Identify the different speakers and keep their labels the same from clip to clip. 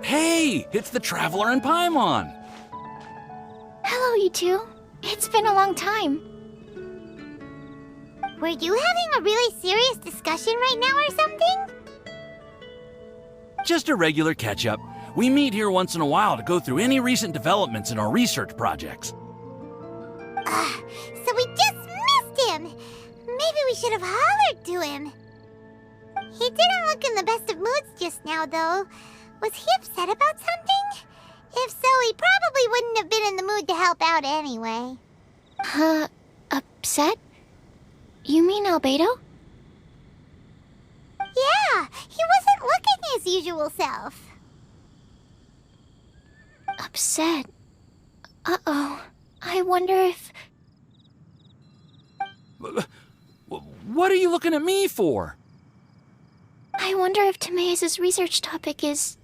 Speaker 1: Hey, it's the Traveler and Paimon.
Speaker 2: Hello, you two. It's been a long time.
Speaker 3: Were you having a really serious discussion right now or something?
Speaker 1: Just a regular catch-up. We meet here once in a while to go through any recent developments in our research projects.
Speaker 3: So we just missed him! Maybe we should have hollered to him. He didn't look in the best of moods just now, though. Was he upset about something? If so, he probably wouldn't have been in the mood to help out anyway.
Speaker 2: Upset? You mean Albedo?
Speaker 3: Yeah, he wasn't looking his usual self.
Speaker 2: Upset? Uh-oh. I wonder if...
Speaker 1: What are you looking at me for?
Speaker 2: I wonder if Timaeus' research topic is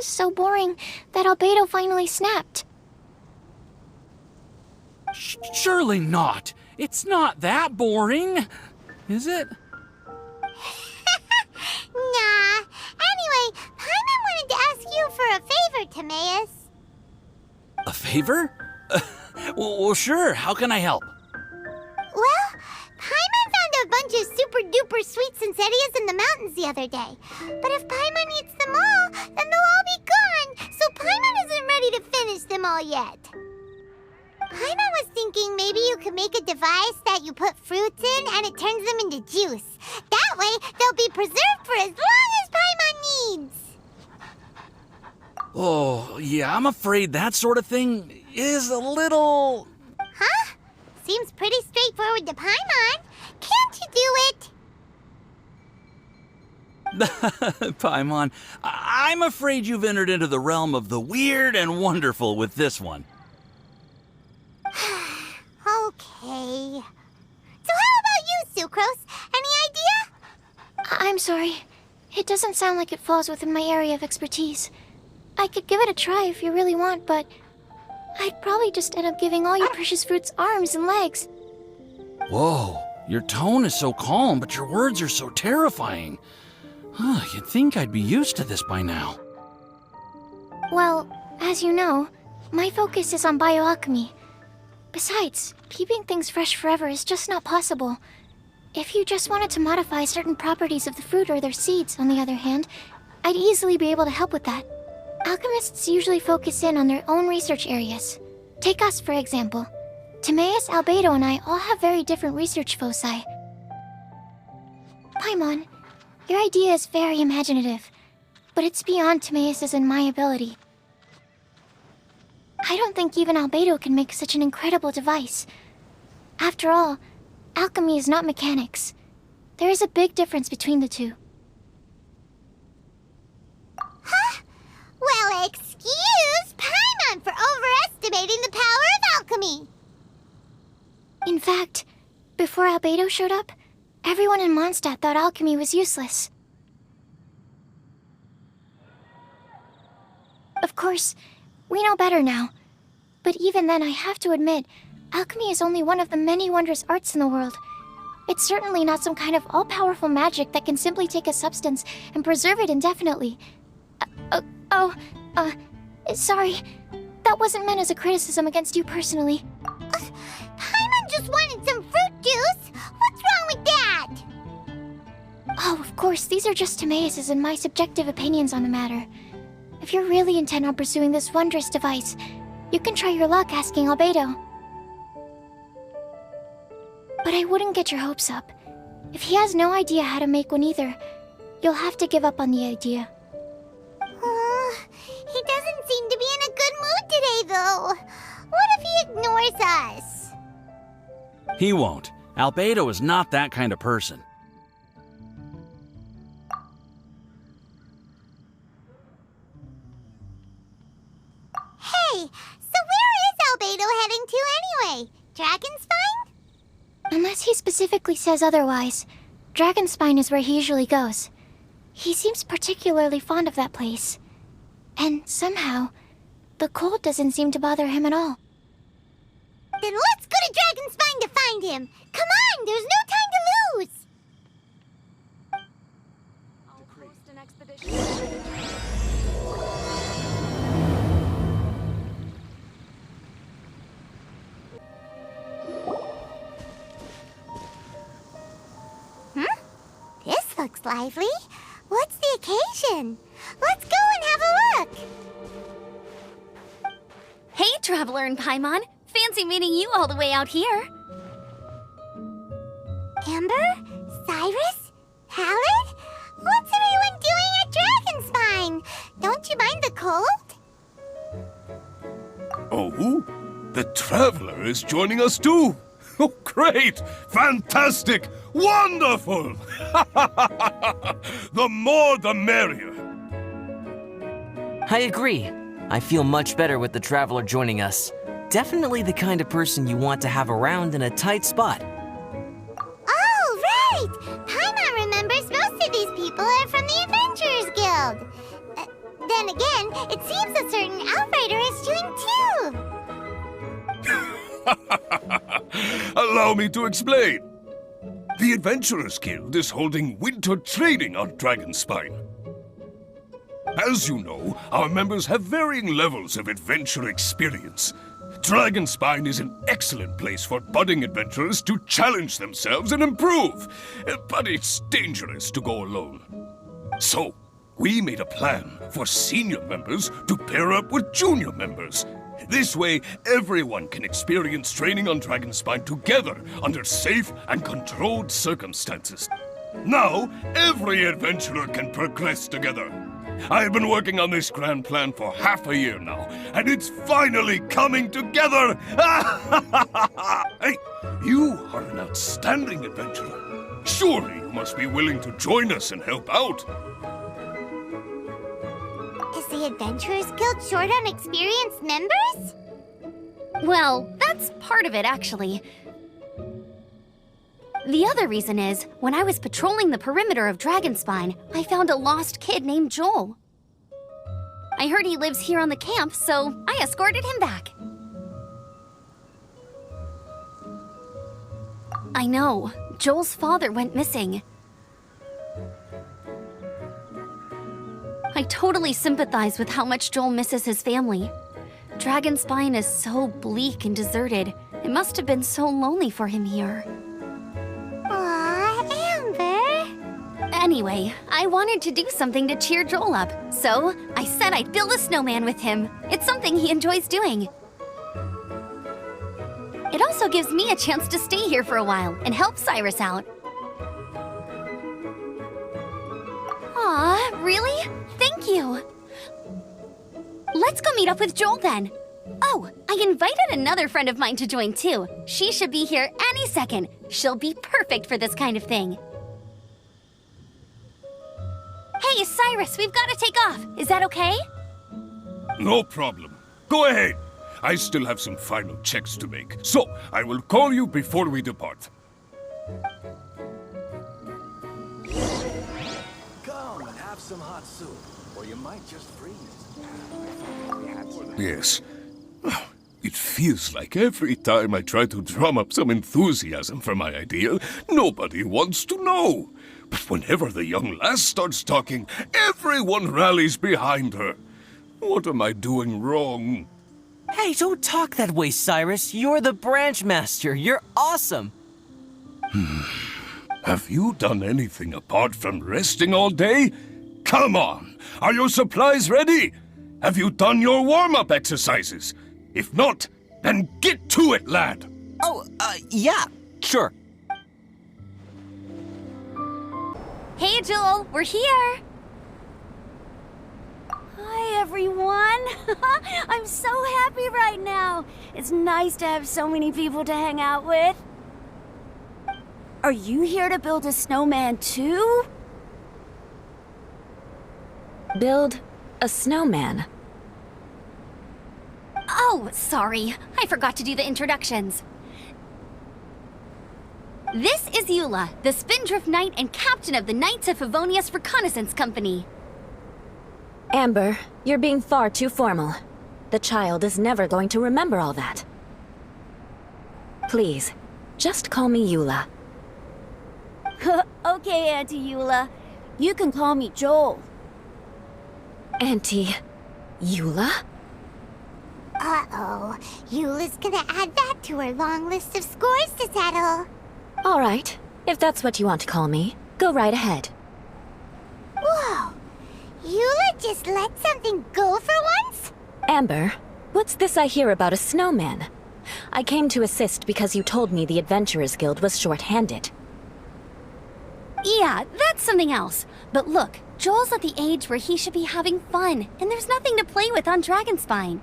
Speaker 2: so boring that Albedo finally snapped.
Speaker 1: Surely not. It's not that boring, is it?
Speaker 3: Nah. Anyway, Paimon wanted to ask you for a favor, Timaeus.
Speaker 1: A favor? Well, sure. How can I help?
Speaker 3: Well, Paimon found a bunch of super-duper sweet Sensetias in the mountains the other day. But if Paimon eats them all, then they'll all be gone, so Paimon isn't ready to finish them all yet. Paimon was thinking maybe you could make a device that you put fruits in and it turns them into juice. That way, they'll be preserved for as long as Paimon needs.
Speaker 1: Oh, yeah, I'm afraid that sort of thing is a little...
Speaker 3: Huh? Seems pretty straightforward to Paimon. Can't you do it?
Speaker 1: Paimon, I'm afraid you've entered into the realm of the weird and wonderful with this one.
Speaker 3: Okay. So how about you, Sucrose? Any idea?
Speaker 2: I'm sorry. It doesn't sound like it falls within my area of expertise. I could give it a try if you really want, but I'd probably just end up giving all your precious fruits arms and legs.
Speaker 1: Whoa, your tone is so calm, but your words are so terrifying. You'd think I'd be used to this by now.
Speaker 2: Well, as you know, my focus is on bioalchemy. Besides, keeping things fresh forever is just not possible. If you just wanted to modify certain properties of the fruit or their seeds, on the other hand, I'd easily be able to help with that. Alchemists usually focus in on their own research areas. Take us, for example. Timaeus, Albedo, and I all have very different research foci. Paimon, your idea is very imaginative, but it's beyond Timaeus' and my ability. I don't think even Albedo can make such an incredible device. After all, alchemy is not mechanics. There is a big difference between the two.
Speaker 3: Huh? Well, excuse Paimon for overestimating the power of alchemy.
Speaker 2: In fact, before Albedo showed up, everyone in Mondstadt thought alchemy was useless. Of course, we know better now. But even then, I have to admit, alchemy is only one of the many wondrous arts in the world. It's certainly not some kind of all-powerful magic that can simply take a substance and preserve it indefinitely. Sorry. That wasn't meant as a criticism against you personally.
Speaker 3: Paimon just wanted some fruit juice. What's wrong with that?
Speaker 2: Oh, of course, these are just Timaeus' and my subjective opinions on the matter. If you're really intent on pursuing this wondrous device, you can try your luck asking Albedo. But I wouldn't get your hopes up. If he has no idea how to make one either, you'll have to give up on the idea.
Speaker 3: He doesn't seem to be in a good mood today, though. What if he ignores us?
Speaker 1: He won't. Albedo is not that kind of person.
Speaker 3: Hey, so where is Albedo heading to anyway? Dragonspine?
Speaker 2: Unless he specifically says otherwise, Dragonspine is where he usually goes. He seems particularly fond of that place. And somehow, the cold doesn't seem to bother him at all.
Speaker 3: Then let's go to Dragonspine to find him! Come on, there's no time to lose!
Speaker 4: I'll host an expedition.
Speaker 3: looks lively. What's the occasion? Let's go and have a look.
Speaker 4: Hey, Traveler and Paimon. Fancy meeting you all the way out here.
Speaker 3: Amber? Cyrus? Halid? What's everyone doing at Dragonspine? Don't you mind the cold?
Speaker 5: Oh, the Traveler is joining us too. Oh, great! Fantastic! Wonderful! The more the merrier.
Speaker 6: I agree. I feel much better with the Traveler joining us. Definitely the kind of person you want to have around in a tight spot.
Speaker 3: Oh, right! Paimon remembers most of these people are from the Adventurers Guild. Then again, it seems a certain Outrider is doing too.
Speaker 5: Allow me to explain. The Adventurers Guild is holding winter training on Dragonspine. As you know, our members have varying levels of adventure experience. Dragonspine is an excellent place for budding adventurers to challenge themselves and improve, but it's dangerous to go alone. So, we made a plan for senior members to pair up with junior members. This way, everyone can experience training on Dragonspine together under safe and controlled circumstances. Now, every adventurer can progress together. I've been working on this grand plan for half a year now, and it's finally coming together! Hey, you are an outstanding adventurer. Surely you must be willing to join us and help out.
Speaker 3: Is the Adventurers Guild short on experienced members?
Speaker 4: Well, that's part of it, actually. The other reason is, when I was patrolling the perimeter of Dragonspine, I found a lost kid named Joel. I heard he lives here on the camp, so I escorted him back. I know, Joel's father went missing. I totally sympathize with how much Joel misses his family. Dragonspine is so bleak and deserted. It must have been so lonely for him here.
Speaker 3: Aw, Amber.
Speaker 4: Anyway, I wanted to do something to cheer Joel up, so I said I'd build a snowman with him. It's something he enjoys doing. It also gives me a chance to stay here for a while and help Cyrus out. Aw, really? Thank you. Let's go meet up with Joel then. Oh, I invited another friend of mine to join too. She should be here any second. She'll be perfect for this kind of thing. Hey, Cyrus, we've got to take off. Is that okay?
Speaker 5: No problem. Go ahead. I still have some final checks to make, so I will call you before we depart.
Speaker 7: Come and have some hot soup, or you might just freeze.
Speaker 5: Yes. It feels like every time I try to drum up some enthusiasm for my idea, nobody wants to know. But whenever the young lass starts talking, everyone rallies behind her. What am I doing wrong?
Speaker 6: Hey, don't talk that way, Cyrus. You're the branch master. You're awesome.
Speaker 5: Have you done anything apart from resting all day? Come on! Are your supplies ready? Have you done your warm-up exercises? If not, then get to it, lad!
Speaker 6: Oh, yeah, sure.
Speaker 4: Hey, Joel, we're here.
Speaker 8: Hi, everyone. I'm so happy right now. It's nice to have so many people to hang out with. Are you here to build a snowman too?
Speaker 9: Build a snowman?
Speaker 4: Oh, sorry. I forgot to do the introductions. This is Eula, the Spindrift Knight and captain of the Knights of Favonius Reconnaissance Company.
Speaker 9: Amber, you're being far too formal. The child is never going to remember all that. Please, just call me Eula.
Speaker 8: Okay, Auntie Eula. You can call me Joel.
Speaker 9: Auntie Eula?
Speaker 3: Uh-oh. Eula's gonna add that to her long list of scores to settle.
Speaker 9: All right, if that's what you want to call me, go right ahead.
Speaker 3: Whoa! Eula just let something go for once?
Speaker 9: Amber, what's this I hear about a snowman? I came to assist because you told me the Adventurers Guild was short-handed.
Speaker 4: Yeah, that's something else. But look, Joel's at the age where he should be having fun, and there's nothing to play with on Dragonspine.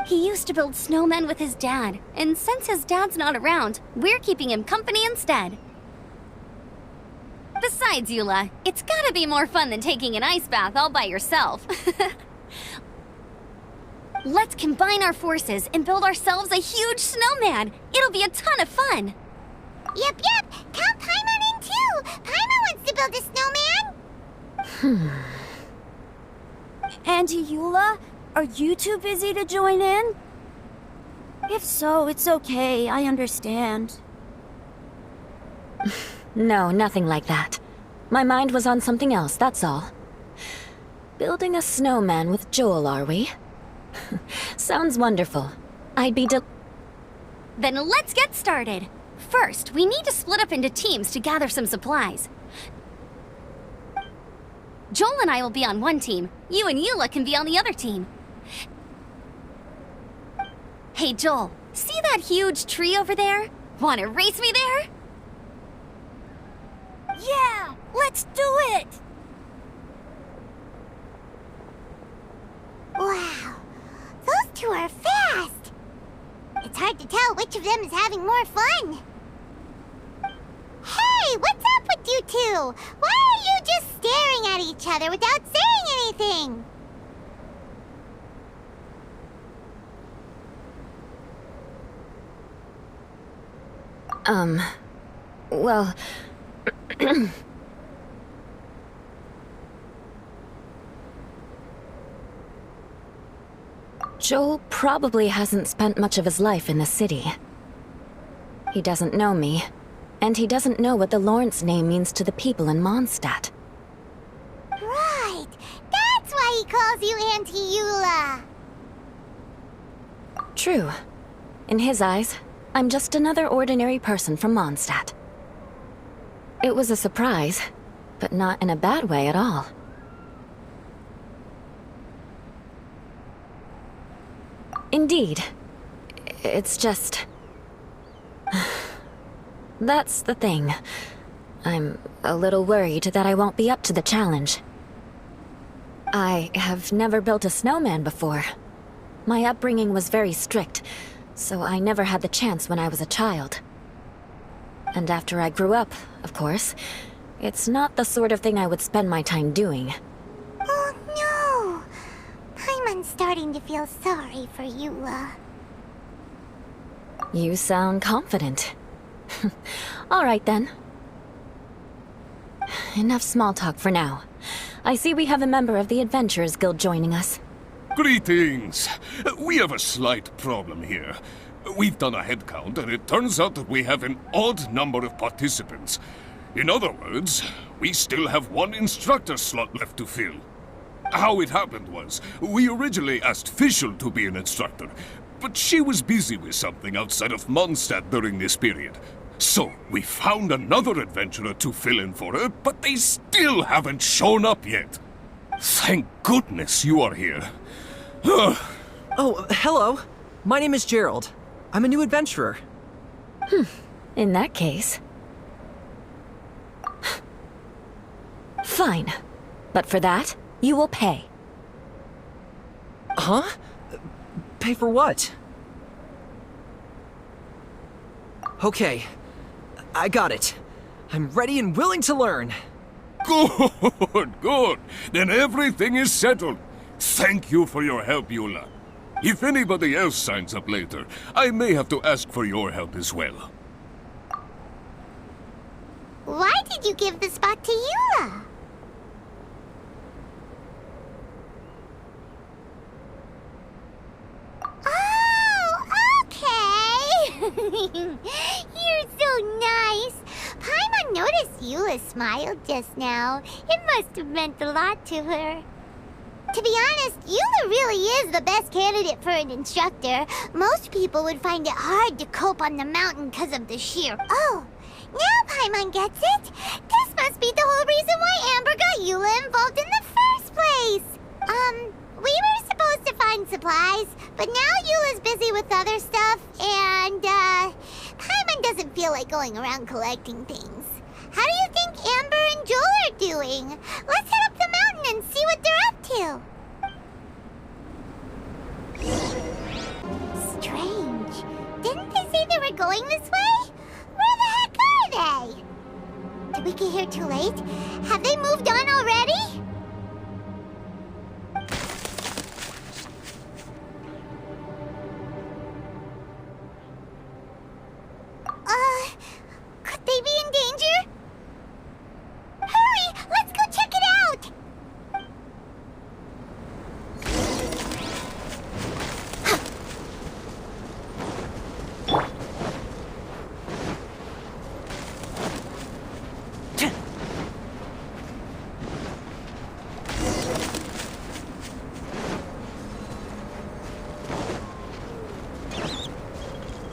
Speaker 4: He used to build snowmen with his dad, and since his dad's not around, we're keeping him company instead. Besides, Eula, it's gotta be more fun than taking an ice bath all by yourself. Let's combine our forces and build ourselves a huge snowman. It'll be a ton of fun.
Speaker 3: Yep. Count Paimon in too. Paimon wants to build a snowman.
Speaker 8: And Eula, are you too busy to join in? If so, it's okay. I understand.
Speaker 9: No, nothing like that. My mind was on something else, that's all. Building a snowman with Joel, are we? Sounds wonderful. I'd be
Speaker 4: Then let's get started. First, we need to split up into teams to gather some supplies. Joel and I will be on one team. You and Eula can be on the other team. Hey Joel, see that huge tree over there? Wanna race me there?
Speaker 8: Yeah, let's do it!
Speaker 3: Wow, those two are fast. It's hard to tell which of them is having more fun. Hey, what's up with you two? Why are you just staring at each other without saying anything?
Speaker 9: well... Joel probably hasn't spent much of his life in the city. He doesn't know me, and he doesn't know what the Lawrence name means to the people in Mondstadt.
Speaker 3: Right, that's why he calls you Auntie Eula.
Speaker 9: True. In his eyes, I'm just another ordinary person from Mondstadt. It was a surprise, but not in a bad way at all. Indeed. It's just... That's the thing. I'm a little worried that I won't be up to the challenge. I have never built a snowman before. My upbringing was very strict, so I never had the chance when I was a child. And after I grew up, of course, it's not the sort of thing I would spend my time doing.
Speaker 3: Oh no! Paimon's starting to feel sorry for Eula.
Speaker 9: You sound confident. All right then. Enough small talk for now. I see we have a member of the Adventurers Guild joining us.
Speaker 5: Greetings. We have a slight problem here. We've done a head count, and it turns out that we have an odd number of participants. In other words, we still have one instructor slot left to fill. How it happened was, we originally asked Fischl to be an instructor, but she was busy with something outside of Mondstadt during this period. So, we found another adventurer to fill in for her, but they still haven't shown up yet. Thank goodness you are here.
Speaker 10: Oh, hello. My name is Gerald. I'm a new adventurer.
Speaker 9: In that case... Fine. But for that, you will pay.
Speaker 10: Huh? Pay for what? Okay. I got it. I'm ready and willing to learn.
Speaker 5: Good. Then everything is settled. Thank you for your help, Eula. If anybody else signs up later, I may have to ask for your help as well.
Speaker 3: Why did you give the spot to Eula? Oh, okay. You're so nice. Paimon noticed Eula smiled just now. It must have meant a lot to her. To be honest, Eula really is the best candidate for an instructor. Most people would find it hard to cope on the mountain because of the sheer... Oh, Now Paimon gets it. This must be the whole reason why Amber got Eula involved in the first place. We were supposed to find supplies, but now Eula's busy with other stuff, and, Paimon doesn't feel like going around collecting things. How do you think Amber and Joel are doing? Let's head up the mountain and see what they're up to. Strange. Didn't they say they were going this way? Where the heck are they? Did we get here too late? Have they moved on already? Could they be in danger? Hurry! Let's go check it out!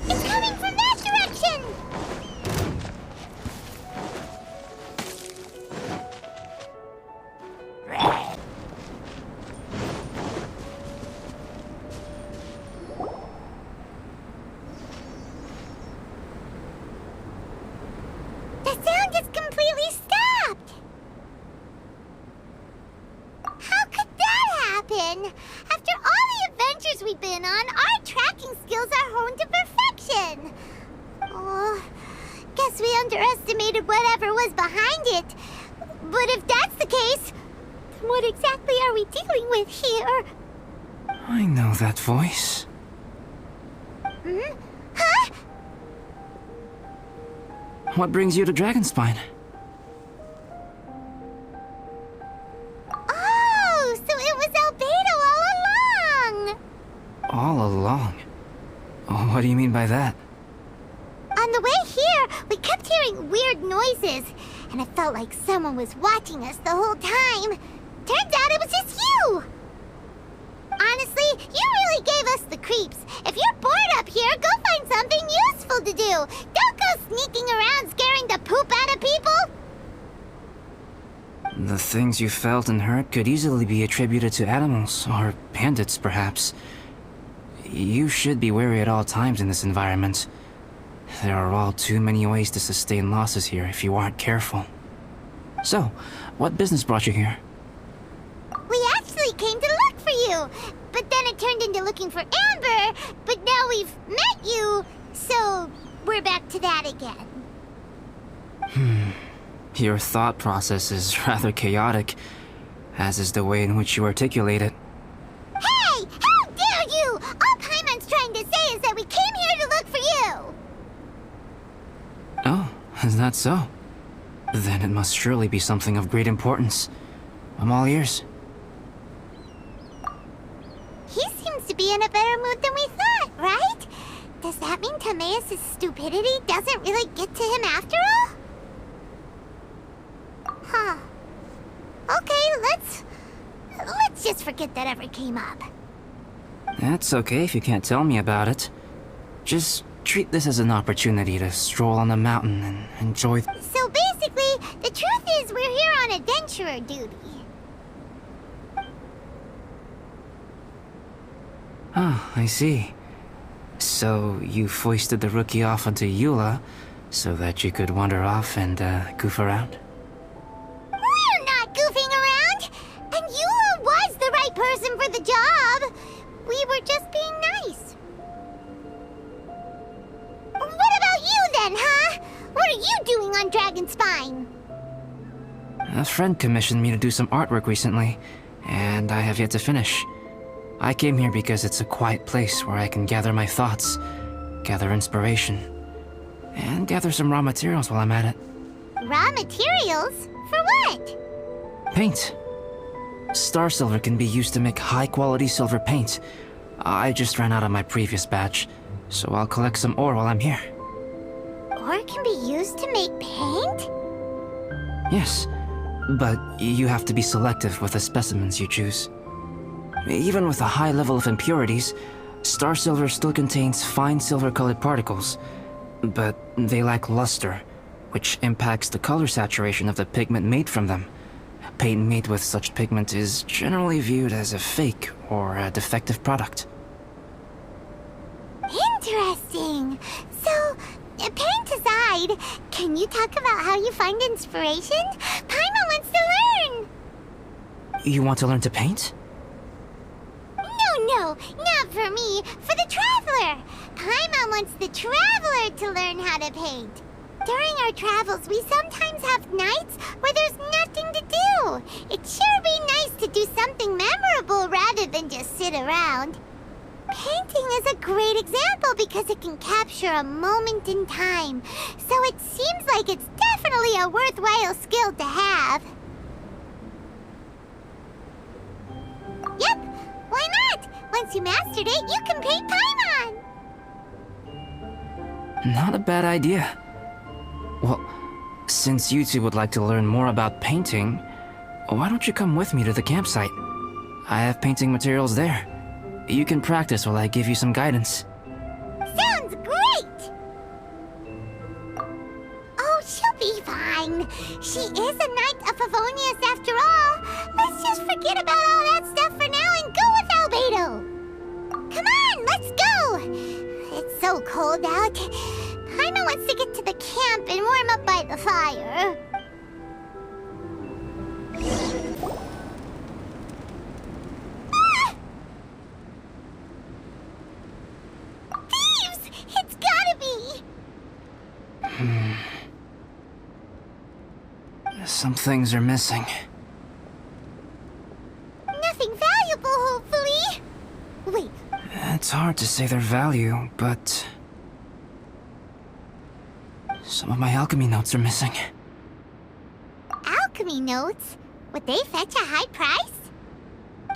Speaker 3: It's coming from that direction! The sound is completely stopped! How could that happen? After all the adventures we've been on, our tracking skills are honed to perfection. Oh, guess we underestimated whatever was behind it. But if that's the case, then what exactly are we dealing with here?
Speaker 10: I know that voice.
Speaker 3: Hmm? Huh?
Speaker 10: What brings you to Dragonspine?
Speaker 3: Oh, so it was Albedo all along!
Speaker 10: All along? Oh, what do you mean by that?
Speaker 3: On the way here, we kept hearing weird noises, and it felt like someone was watching us the whole time. Turns out it was just you! Honestly, you really gave us the creeps. If you're bored up here, go find something useful to do. Don't go sneaking around scaring the poop out of people.
Speaker 10: The things you felt and heard could easily be attributed to animals, or bandits, perhaps. You should be wary at all times in this environment. There are all too many ways to sustain losses here if you aren't careful. So, what business brought you here?
Speaker 3: We actually came to look for you, but then it turned into looking for Amber, but now we've met you, so we're back to that again.
Speaker 10: Your thought process is rather chaotic, as is the way in which you articulate it.
Speaker 3: Hey! How dare you! All Paimon's trying to say is that we came here to look for you!
Speaker 10: Oh, is that so? Then it must surely be something of great importance. I'm all ears.
Speaker 3: He seems to be in a better mood than we thought, right? Does that mean Timaeus' stupidity doesn't really get to him after all? Huh. Okay, let's just forget that ever came up.
Speaker 10: That's okay if you can't tell me about it. Just treat this as an opportunity to stroll on the mountain and enjoy.
Speaker 3: So basically, the truth is we're here on adventurer duty.
Speaker 10: Oh, I see. So you foisted the rookie off onto Eula so that you could wander off and goof around?
Speaker 3: We're not goofing around! And Eula was the right person for the job! We were just being nice. What about you then, huh? What are you doing on Dragonspine?
Speaker 10: A friend commissioned me to do some artwork recently, and I have yet to finish. I came here because it's a quiet place where I can gather my thoughts, gather inspiration, and gather some raw materials while I'm at it.
Speaker 3: Raw materials? For what?
Speaker 10: Paint. Star silver can be used to make high-quality silver paint. I just ran out of my previous batch, so I'll collect some ore while I'm here.
Speaker 3: Ore can be used to make paint?
Speaker 10: Yes, but you have to be selective with the specimens you choose. Even with a high level of impurities, star silver still contains fine silver-colored particles, but they lack luster, which impacts the color saturation of the pigment made from them. Paint made with such pigment is generally viewed as a fake or a defective product.
Speaker 3: Interesting. So, paint aside, can you talk about how you find inspiration? Paimon wants to learn!
Speaker 10: You want to learn to paint?
Speaker 3: No, not for me. For the traveler. Paimon wants the traveler to learn how to paint. During our travels, we sometimes have nights where there's nothing to do. It'd sure be nice to do something memorable rather than just sit around. Painting is a great example because it can capture a moment in time. So it seems like it's definitely a worthwhile skill to have. Yep, why not? Once you mastered it, you can paint Paimon!
Speaker 10: Not a bad idea. Well, since you two would like to learn more about painting, why don't you come with me to the campsite? I have painting materials there. You can practice while I give you some guidance.
Speaker 3: Sounds great! Oh, she'll be fine. She is a Knight of Favonius after all. Let's just forget about all that stuff for now and go with Albedo. Come on, let's go! It's so cold out. Paimon wants to get to the camp and warm up by the fire. Ah! Thieves! It's gotta be!
Speaker 10: Some things are missing.
Speaker 3: Nothing valuable, hopefully. Wait,
Speaker 10: It's hard to say their value, but some of my alchemy notes are missing.
Speaker 3: alchemy notes? Would they fetch a high price?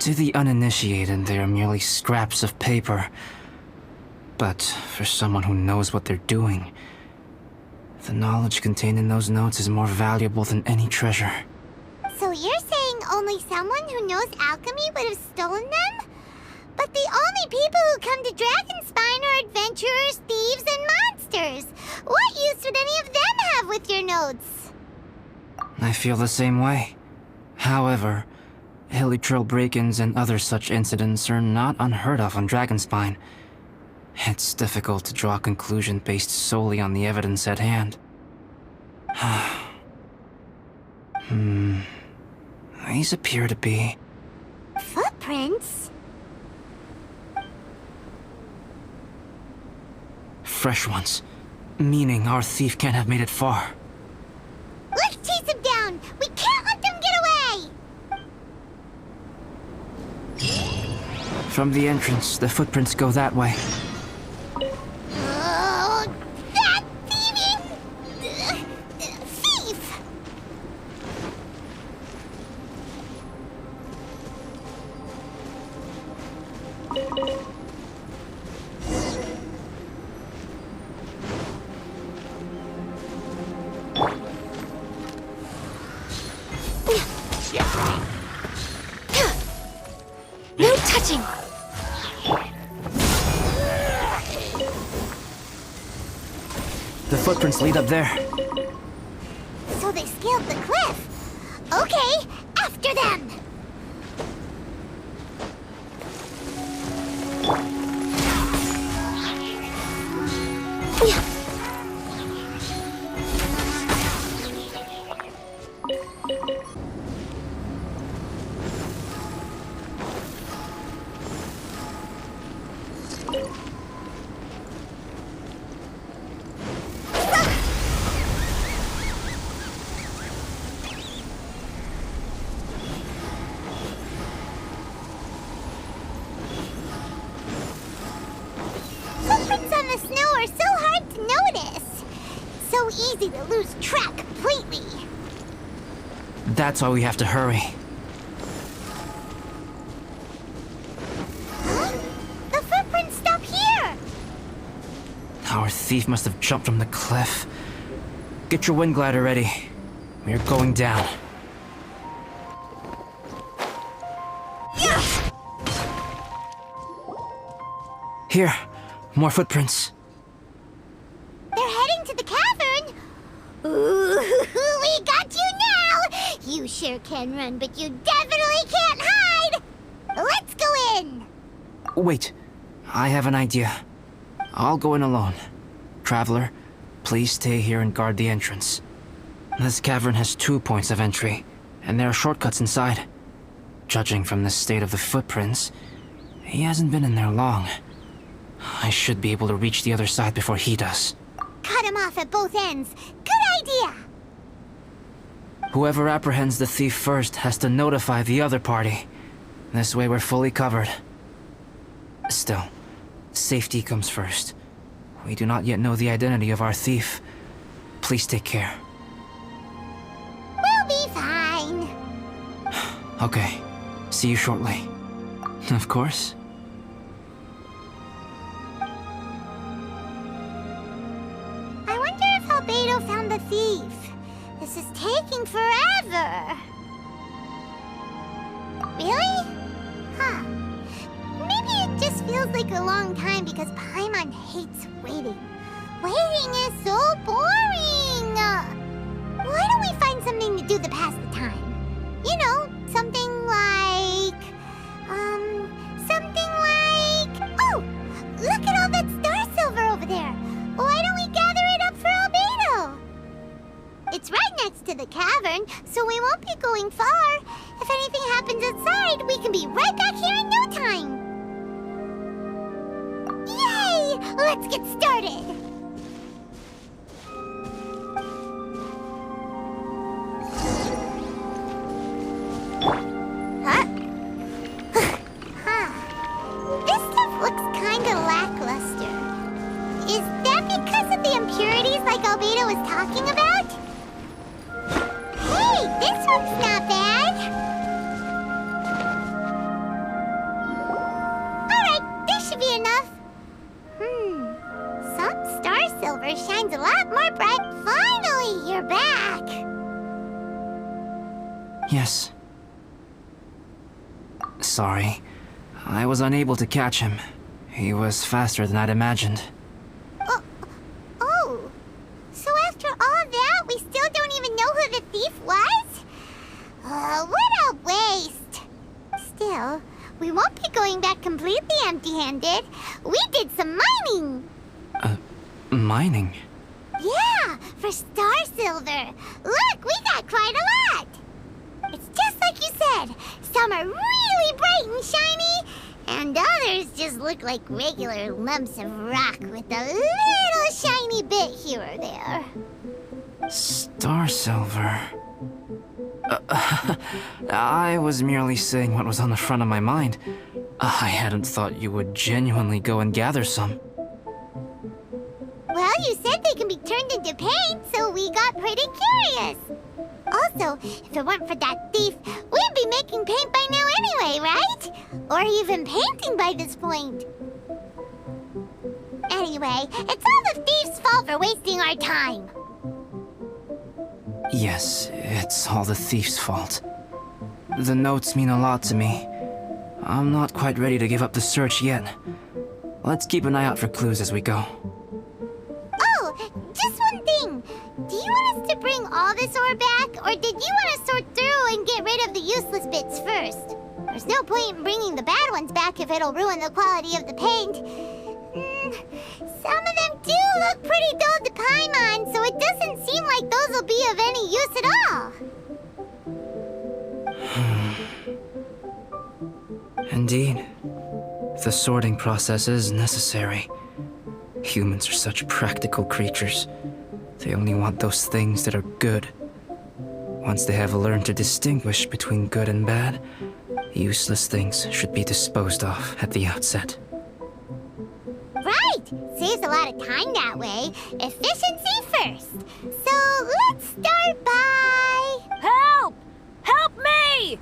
Speaker 10: To the uninitiated, they are merely scraps of paper. But for someone who knows what they're doing, the knowledge contained in those notes is more valuable than any treasure.
Speaker 3: So you're saying only someone who knows alchemy would have stolen them? But the only people who come to Dragonspine are adventurers, thieves, and monsters. What use would any of them have with your notes?
Speaker 10: I feel the same way. However, hilly trail break-ins and other such incidents are not unheard of on Dragonspine. It's difficult to draw a conclusion based solely on the evidence at hand. These appear to be...
Speaker 3: Footprints?
Speaker 10: fresh ones. Meaning our thief can't have made it far.
Speaker 3: Let's chase him down! We can't let them get away!
Speaker 10: From the entrance, the footprints go that way.
Speaker 3: Oh, that thieving... thief!
Speaker 2: No touching!
Speaker 10: The footprints lead up there.
Speaker 3: So they scaled the cliff. Okay, after them! Footprints on the snow are so hard to notice. So easy to lose track completely.
Speaker 10: That's why we have to hurry.
Speaker 3: Huh? The footprints stop here.
Speaker 10: Our thief must have jumped from the cliff. Get your wind glider ready. We are going down. Here, more footprints.
Speaker 3: They're heading to the cavern. Ooh, we got you now! You sure can run, but you definitely can't hide! Let's go in!
Speaker 10: Wait, I have an idea. I'll go in alone. Traveler, please stay here and guard the entrance. This cavern has 2 points of entry, and there are shortcuts inside. Judging from the state of the footprints, he hasn't been in there long. I should be able to reach the other side before he does.
Speaker 3: Cut him off at both ends. Good idea!
Speaker 10: Whoever apprehends the thief first has to notify the other party. This way we're fully covered. Still, safety comes first. We do not yet know the identity of our thief. Please take care.
Speaker 3: We'll be fine.
Speaker 10: Okay, see you shortly. Of course.
Speaker 3: I wonder if Albedo found the thief. This is taking forever. Really? Huh. Maybe it just feels like a long time because Paimon hates waiting. Waiting is so boring! Why don't we find something to do to pass the time? You know, something like... Oh! Look at all that star silver over there! Why don't we gather it up for Albedo? It's right next to the cavern, so we won't be going far. If anything happens outside, we can be right back here in no time. Yay! Let's get started! Huh? This stuff looks kinda lackluster. Is that because of the impurities like Albedo was talking about? Hey, this one's not bad! Alright, this should be enough. Some star silver shines a lot more bright. Finally, you're back!
Speaker 10: Yes. Sorry. I was unable to catch him. He was faster than I'd imagined.
Speaker 3: Oh, so after all that, we still don't even know who the thief was? What a waste! Still, we won't be going back completely empty-handed. We did some mining!
Speaker 10: Mining?
Speaker 3: Yeah, for star silver. Look, we got quite a lot! It's just like you said. Some are really bright and shiny, and others just look like regular lumps of rock with a little shiny bit here or there.
Speaker 10: Star silver. I was merely saying what was on the front of my mind. I hadn't thought you would genuinely go and gather some.
Speaker 3: Well, you said they can be turned into paint, so we got pretty curious. Also, if it weren't for that thief, we'd be making paint by now anyway, right? Or even painting by this point. Anyway, it's all the thief's fault for wasting our time.
Speaker 10: Yes, it's all the thief's fault. The notes mean a lot to me. I'm not quite ready to give up the search yet. Let's keep an eye out for clues as we go.
Speaker 3: Oh, just one thing. Do you want us to bring all this ore back, or did you want to sort through and get rid of the useless bits first? There's no point in bringing the bad ones back if it'll ruin the quality of the paint. Some of them do look pretty dull to Paimon, so it doesn't seem like those will be of any use at all.
Speaker 10: Indeed. The sorting process is necessary. Humans are such practical creatures. They only want those things that are good. Once they have learned to distinguish between good and bad, useless things should be disposed of at the outset.
Speaker 3: Right! Saves a lot of time that way. Efficiency first. So let's start by...
Speaker 8: Help! Help me!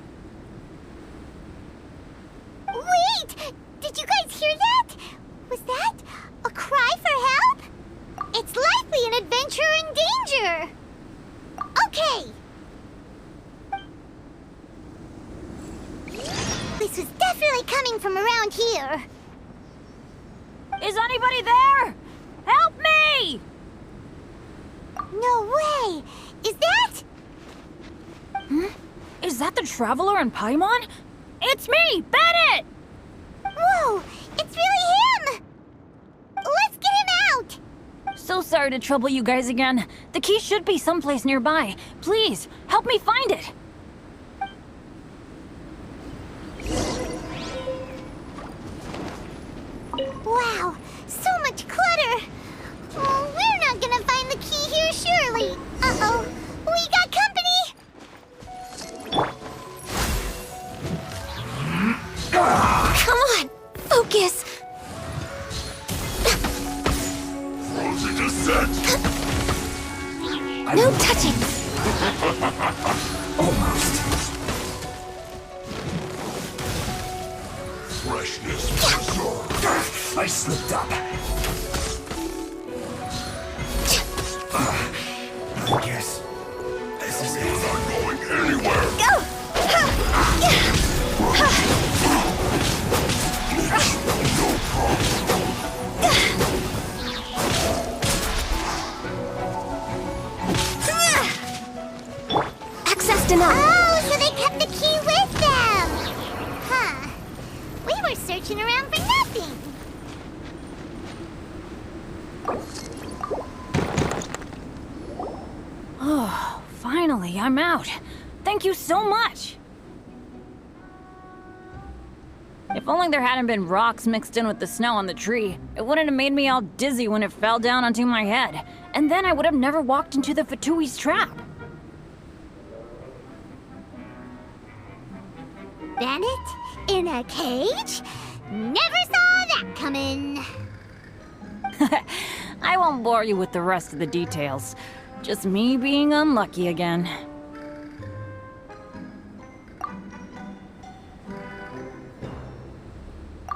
Speaker 3: Wait! Did you guys hear that? Was that a cry for help? It's likely an adventurer in danger. Okay. This was definitely coming from around here.
Speaker 8: Is anybody there? Help me!
Speaker 3: No way! Is that?
Speaker 8: Is that the Traveler and Paimon? It's me, Bennett!
Speaker 3: Whoa! It's really him! Let's get him out!
Speaker 8: So sorry to trouble you guys again. The key should be someplace nearby. Please, help me find it.
Speaker 3: Wow, so much clutter! Oh, we're not gonna find the key here, surely. Uh-oh, we got company!
Speaker 2: Come on! Focus!
Speaker 5: Frozen descent!
Speaker 2: No touching!
Speaker 5: Freshness preserved. I slipped up. I guess this is it. We're not going anywhere.
Speaker 2: Go!
Speaker 5: No problem.
Speaker 2: Access denied!
Speaker 3: Oh, so they kept the key with them! Huh. We were searching around for nothing.
Speaker 8: Oh, finally, I'm out. Thank you so much. If only there hadn't been rocks mixed in with the snow on the tree, it wouldn't have made me all dizzy when it fell down onto my head. And then I would have never walked into the Fatui's trap.
Speaker 3: Bennett? In a cage? Never saw that coming.
Speaker 8: I won't bore you with the rest of the details. Just me being unlucky again.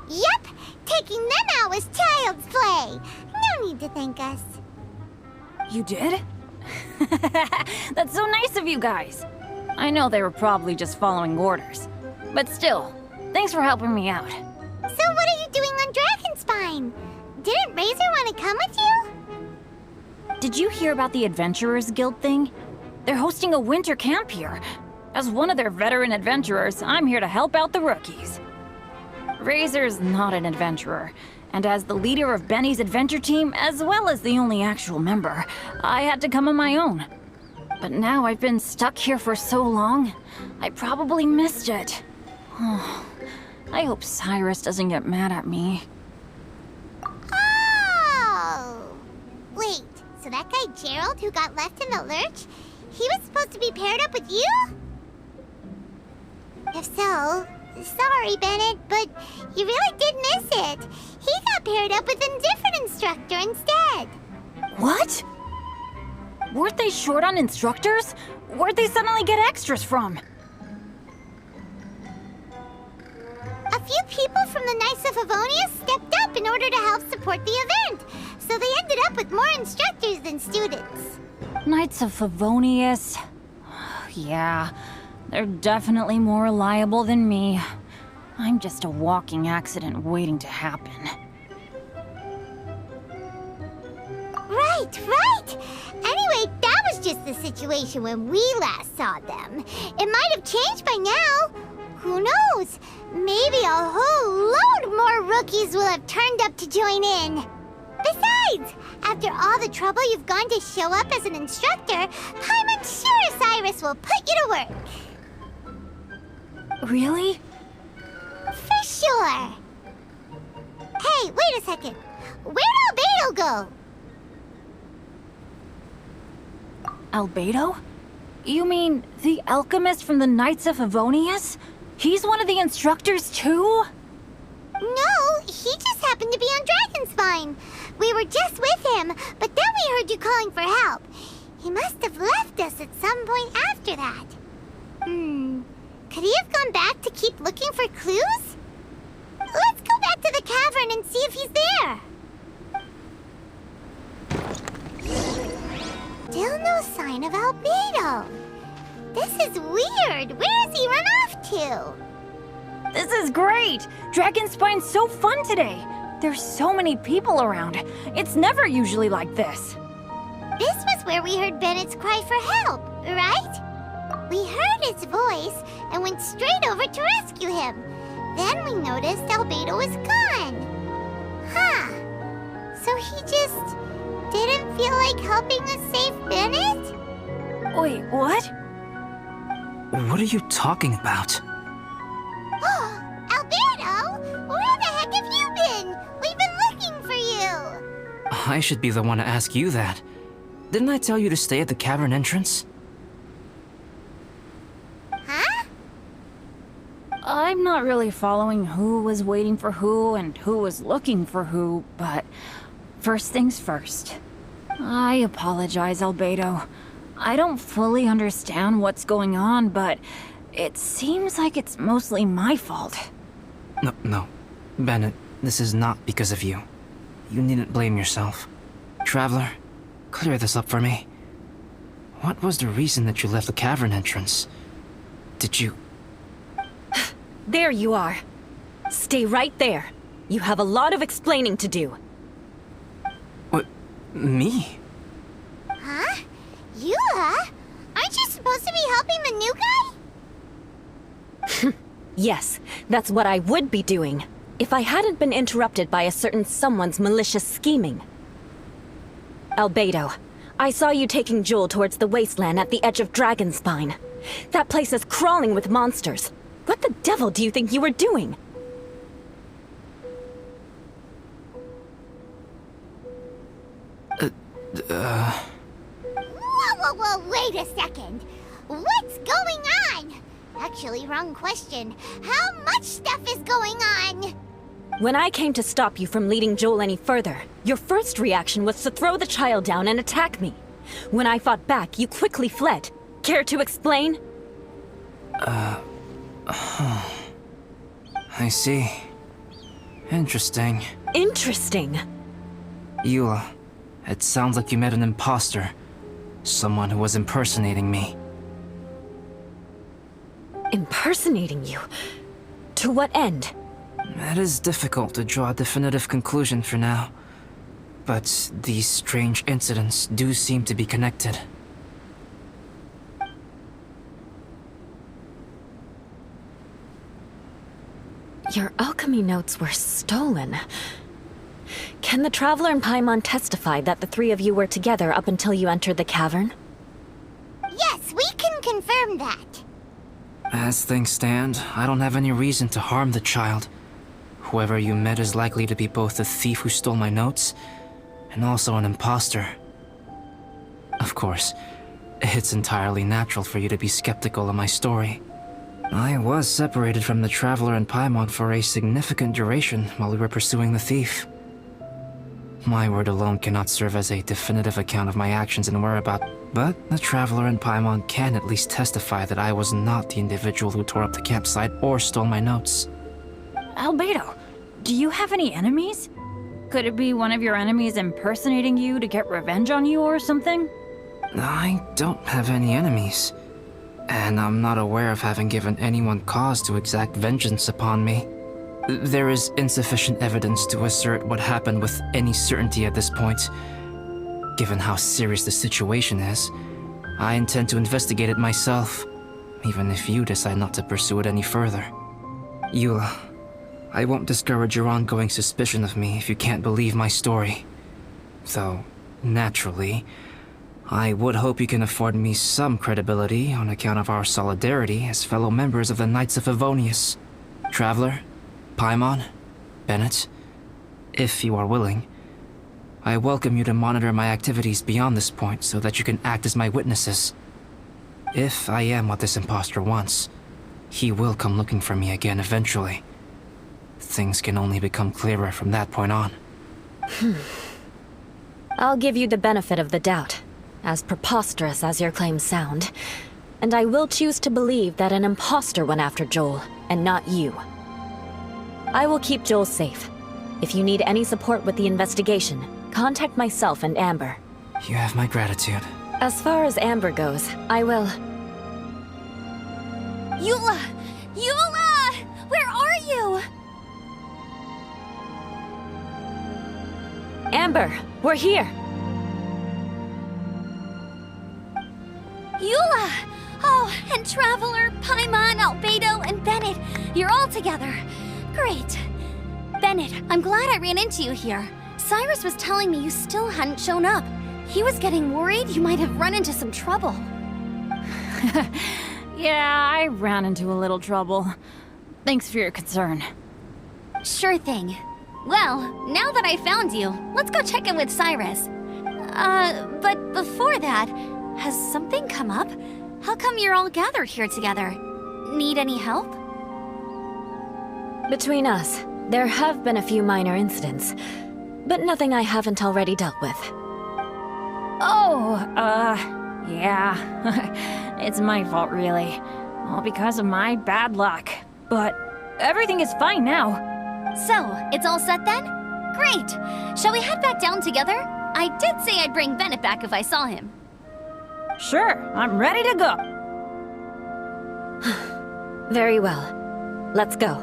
Speaker 3: Yep, taking them out was child's play. No need to thank us.
Speaker 8: You did? That's so nice of you guys. I know they were probably just following orders. But still, thanks for helping me out.
Speaker 3: So what are you doing on Dragonspine? Didn't Razor want to come with you?
Speaker 8: Did you hear about the Adventurers Guild thing? They're hosting a winter camp here. As one of their veteran adventurers, I'm here to help out the rookies. Razor's not an adventurer, and as the leader of Benny's adventure team, as well as the only actual member, I had to come on my own. But now I've been stuck here for so long, I probably missed it. Oh, I hope Cyrus doesn't get mad at me.
Speaker 3: Oh! Wait, so that guy Gerald who got left in the lurch, he was supposed to be paired up with you? If so, sorry, Bennett, but you really did miss it. He got paired up with a different instructor instead.
Speaker 8: What? Weren't they short on instructors? Where'd they suddenly get extras from?
Speaker 3: A few people from the Knights of Avonia stepped up in order to help support the event, so they ended up with more instructors than students.
Speaker 8: Knights of Favonius. Yeah, they're definitely more reliable than me. I'm just a walking accident waiting to happen.
Speaker 3: Right. Anyway, that was just the situation when we last saw them. It might have changed by now. Who knows? Maybe a whole load more rookies will have turned up to join in. Besides, after all the trouble you've gone to show up as an instructor, I'm sure Cyrus will put you to work.
Speaker 8: Really?
Speaker 3: For sure. Hey, wait a second. Where'd Albedo go?
Speaker 8: Albedo? You mean the alchemist from the Knights of Favonius? He's one of the instructors too?
Speaker 3: No, he just happened to be on Dragonspine. We were just with him, but then we heard you calling for help. He must have left us at some point after that. Could he have gone back to keep looking for clues? Let's go back to the cavern and see if he's there. Still no sign of Albedo. This is weird. Where has he run off to?
Speaker 8: This is great! Dragonspine's so fun today! There's so many people around. It's never usually like this.
Speaker 3: This was where we heard Bennett's cry for help, right? We heard his voice and went straight over to rescue him. Then we noticed Albedo was gone. Huh. So he just didn't feel like helping us save Bennett?
Speaker 8: Wait, what?
Speaker 10: What are you talking about?
Speaker 3: Oh, Albedo! Where the heck have you been? We've been looking for you!
Speaker 10: I should be the one to ask you that. Didn't I tell you to stay at the cavern entrance?
Speaker 3: Huh?
Speaker 8: I'm not really following who was waiting for who and who was looking for who, but first things first. I apologize, Albedo. I don't fully understand what's going on, but it seems like it's mostly my fault.
Speaker 10: No. Bennett, this is not because of you. You needn't blame yourself. Traveler, clear this up for me. What was the reason that you left the cavern entrance? Did you...
Speaker 9: There you are. Stay right there. You have a lot of explaining to do.
Speaker 10: What? Me?
Speaker 3: Huh? You, huh? Aren't you supposed to be helping the new guy?
Speaker 9: Yes, that's what I would be doing, if I hadn't been interrupted by a certain someone's malicious scheming. Albedo, I saw you taking Joel towards the wasteland at the edge of Dragonspine. That place is crawling with monsters. What the devil do you think you were doing?
Speaker 3: Whoa, wait a second. What's going on? Actually, wrong question. How much stuff is going on?
Speaker 9: When I came to stop you from leading Joel any further, your first reaction was to throw the child down and attack me. When I fought back, you quickly fled. Care to explain?
Speaker 10: I see. Interesting.
Speaker 9: Interesting.
Speaker 10: Eula, it sounds like you met an imposter. Someone who was impersonating me.
Speaker 9: Impersonating you? To what end?
Speaker 10: It is difficult to draw a definitive conclusion for now. But these strange incidents do seem to be connected.
Speaker 9: Your alchemy notes were stolen. Can the Traveler and Paimon testify that the three of you were together up until you entered the cavern?
Speaker 3: Yes, we can confirm that.
Speaker 10: As things stand, I don't have any reason to harm the child. Whoever you met is likely to be both the thief who stole my notes, and also an imposter. Of course, it's entirely natural for you to be skeptical of my story. I was separated from the Traveler and Paimon for a significant duration while we were pursuing the thief. My word alone cannot serve as a definitive account of my actions and whereabouts, but the Traveler and Paimon can at least testify that I was not the individual who tore up the campsite or stole my notes.
Speaker 8: Albedo, do you have any enemies? Could it be one of your enemies impersonating you to get revenge on you or something?
Speaker 10: I don't have any enemies, and I'm not aware of having given anyone cause to exact vengeance upon me. There is insufficient evidence to assert what happened with any certainty at this point. Given how serious the situation is, I intend to investigate it myself, even if you decide not to pursue it any further. Eula, I won't discourage your ongoing suspicion of me if you can't believe my story. Though, naturally, I would hope you can afford me some credibility on account of our solidarity as fellow members of the Knights of Favonius. Traveler, Paimon, Bennett, if you are willing, I welcome you to monitor my activities beyond this point so that you can act as my witnesses. If I am what this imposter wants, he will come looking for me again eventually. Things can only become clearer from that point on.
Speaker 9: I'll give you the benefit of the doubt, as preposterous as your claims sound. And I will choose to believe that an imposter went after Joel, and not you. I will keep Joel safe. If you need any support with the investigation, contact myself and Amber.
Speaker 10: You have my gratitude.
Speaker 9: As far as Amber goes, I will...
Speaker 4: Eula! Eula! Where are you?
Speaker 9: Amber, we're here!
Speaker 4: Traveler, Paimon, Albedo, and Bennett, you're all together. Great. Bennett, I'm glad I ran into you here. Cyrus was telling me you still hadn't shown up. He was getting worried you might have run into some trouble.
Speaker 8: Yeah, I ran into a little trouble. Thanks for your concern.
Speaker 4: Sure thing. Well, now that I found you, let's go check in with Cyrus. But before that, has something come up? How come you're all gathered here together? Need any help?
Speaker 9: Between us, there have been a few minor incidents, but nothing I haven't already dealt with.
Speaker 8: Oh, yeah. It's my fault, really. All because of my bad luck. But everything is fine now.
Speaker 4: So, it's all set then? Great! Shall we head back down together? I did say I'd bring Bennett back if I saw him.
Speaker 8: Sure, I'm ready to go.
Speaker 9: Very well. Let's go.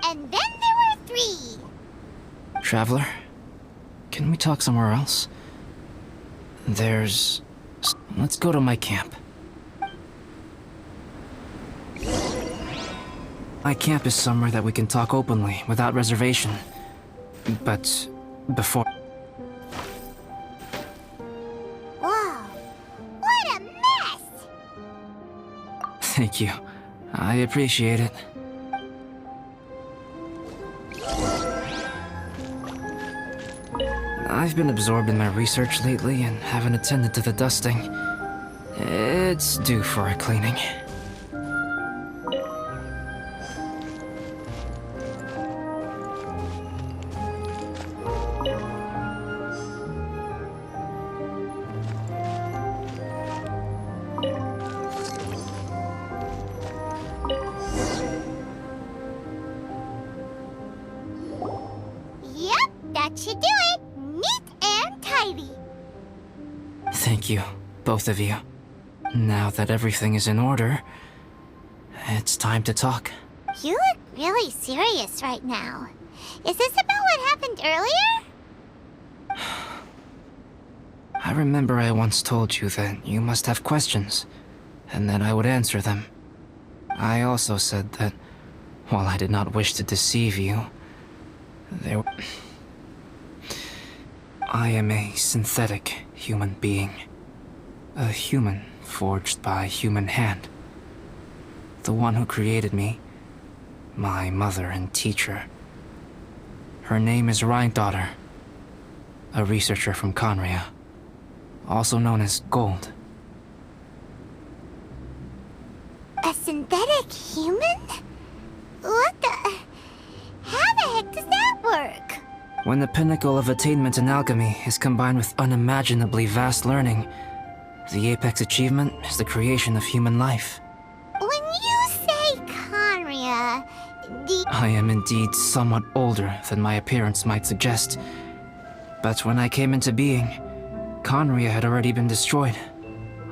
Speaker 3: And then there were 3.
Speaker 10: Traveler, can we talk somewhere else? Let's go to my camp. My camp is somewhere that we can talk openly, without reservation. But before...
Speaker 3: Whoa, what a mess!
Speaker 10: Thank you. I appreciate it. I've been absorbed in my research lately and haven't attended to the dusting. It's due for a cleaning.
Speaker 3: Yep, that should do it. Neat and tidy.
Speaker 10: Thank you, both of you. Now that everything is in order, it's time to talk.
Speaker 3: You look really serious right now. Is this about what happened earlier?
Speaker 10: I remember I once told you that you must have questions, and that I would answer them. I also said that, while I did not wish to deceive you, I am a synthetic human being. A human forged by human hand. The one who created me, my mother and teacher. Her name is Rhine-daughter, a researcher from Conria, also known as Gold.
Speaker 3: A synthetic human? What the... How the heck does that work?
Speaker 10: When the pinnacle of attainment in alchemy is combined with unimaginably vast learning, the apex achievement is the creation of human life.
Speaker 3: When you say Conria,
Speaker 10: I am indeed somewhat older than my appearance might suggest. But when I came into being, Conria had already been destroyed.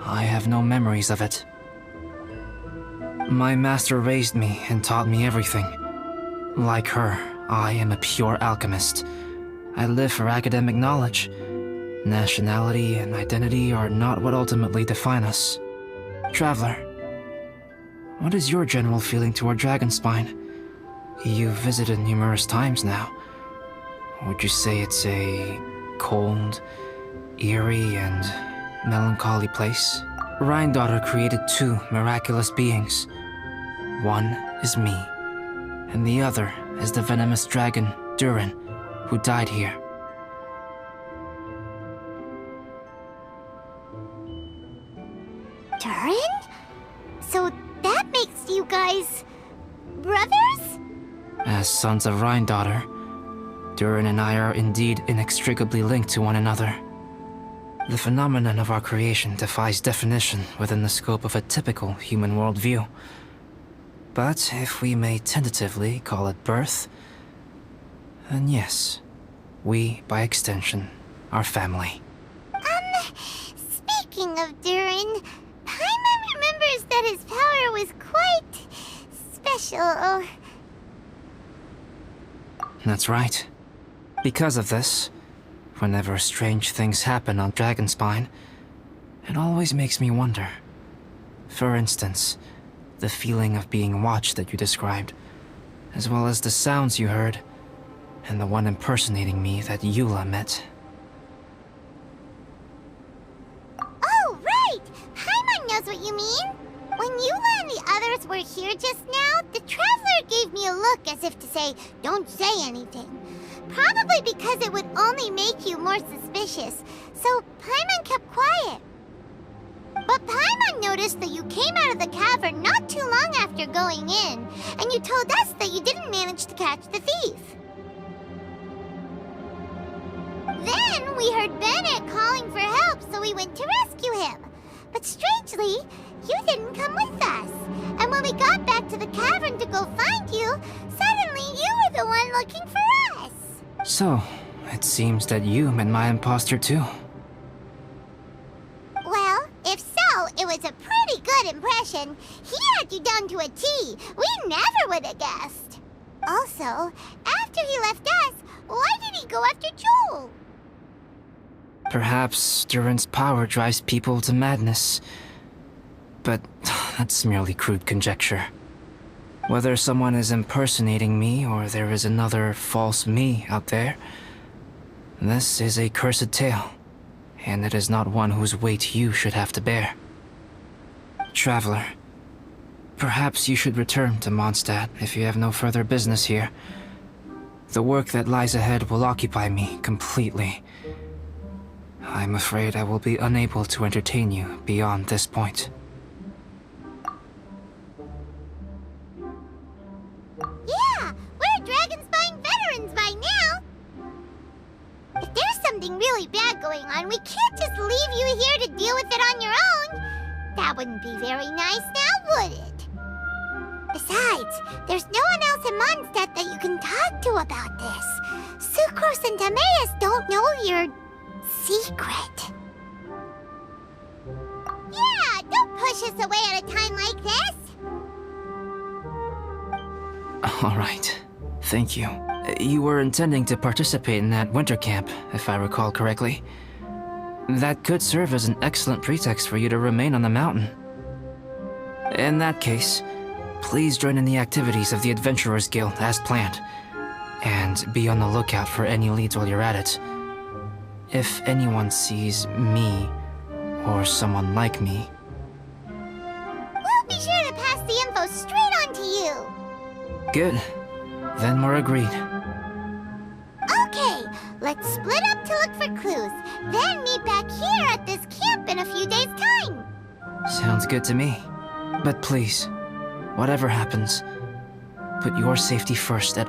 Speaker 10: I have no memories of it. My master raised me and taught me everything. Like her, I am a pure alchemist. I live for academic knowledge. Nationality and identity are not what ultimately define us. Traveler, what is your general feeling toward Dragonspine? You've visited numerous times now. Would you say it's a cold, eerie, and melancholy place? Rhine-daughter created 2 miraculous beings. One is me, and the other is the venomous dragon, Durin, who died here.
Speaker 3: Durin? So that makes you guys... brothers?
Speaker 10: As sons of Rhine-daughter, Durin and I are indeed inextricably linked to one another. The phenomenon of our creation defies definition within the scope of a typical human worldview. But if we may tentatively call it birth, then yes, we, by extension, are family.
Speaker 3: Speaking of Durin, Paimon remembers that his power was quite... special.
Speaker 10: That's right. Because of this, whenever strange things happen on Dragonspine, It always makes me wonder. For instance, the feeling of being watched that you described, as well as the sounds you heard, and the one impersonating me that Eula met.
Speaker 3: Oh, right! Paimon knows what you mean! When Eula and the others were here just now, the Traveler gave me a look as if to say, don't say anything. Probably because it would only make you more suspicious, so Paimon kept quiet. But Paimon noticed that you came out of the cavern not too long after going in, and you told us that you didn't manage to catch the thief. Then we heard Bennett calling for help, so we went to rescue him. But strangely, you didn't come with us. And when we got back to the cavern to go find you, suddenly you were the one looking for us.
Speaker 10: So, it seems that you met my imposter too.
Speaker 3: Well, if so, it was a pretty good impression. He had you down to a T. We never would have guessed. Also, after he left us, why did he go after Joel?
Speaker 10: Perhaps Duran's power drives people to madness. But that's merely crude conjecture. Whether someone is impersonating me or there is another false me out there, this is a cursed tale, and it is not one whose weight you should have to bear. Traveler, perhaps you should return to Mondstadt if you have no further business here. The work that lies ahead will occupy me completely. I'm afraid I will be unable to entertain you beyond this point.
Speaker 3: Yeah, we're Dragonspine veterans by now. If there's something really bad going on, we can't just leave you here to deal with it on your own. That wouldn't be very nice now, would it? Besides, there's no one else in Mondstadt that you can talk to about this. Sucrose and Timaeus don't know your secret. Yeah, don't push us away at a time like this.
Speaker 10: All right. Thank you. You were intending to participate in that winter camp, if I recall correctly. That could serve as an excellent pretext for you to remain on the mountain. In that case, please join in the activities of the Adventurers Guild as planned, and be on the lookout for any leads while you're at it. If anyone sees me, or someone like me...
Speaker 3: We'll be sure to pass the info straight on to you.
Speaker 10: Good. Then we're agreed.
Speaker 3: Okay, let's split up to look for clues, then meet back here at this camp in a few days' time.
Speaker 10: Sounds good to me. But please, whatever happens, put your safety first at